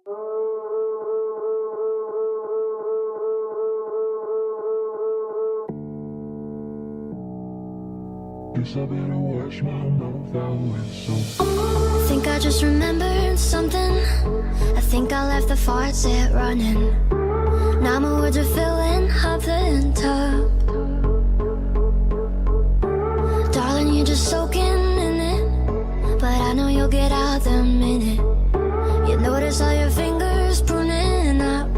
Guess I better wash my mouth out with soap. I think I just remembered something. I think I left the faucet running. Now my words are filling up the tub. Darling, you're just soaking in it, but I know you'll get out the minute you notice all your fingers pruning up.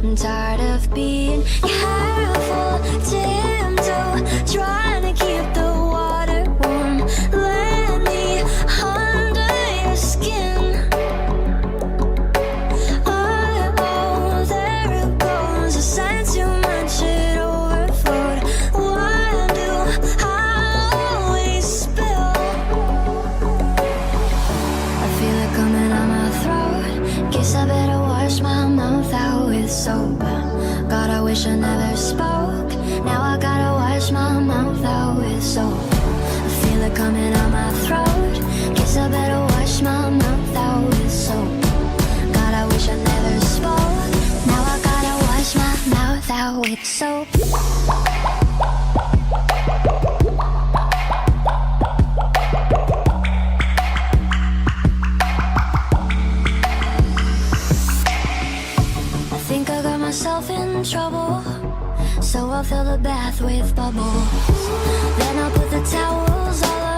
I'm tired of being careful, tiptoe, trying to keep the water warm. Let me under your skin. Oh, there it goes. I sense too much, it overflowed. Why do I always spill? I feel it coming on my throat. Guess I better wash my mouth out with soap. God, I wish I never spoke. Now I gotta wash my mouth out with soap. I feel it coming on my throat. Guess I better wash my mouth out with soap. God, I wish I never spoke. Now I gotta wash my mouth out with soap. I think I got myself in trouble, so I'll fill the bath with bubbles. Then I'll put the towels all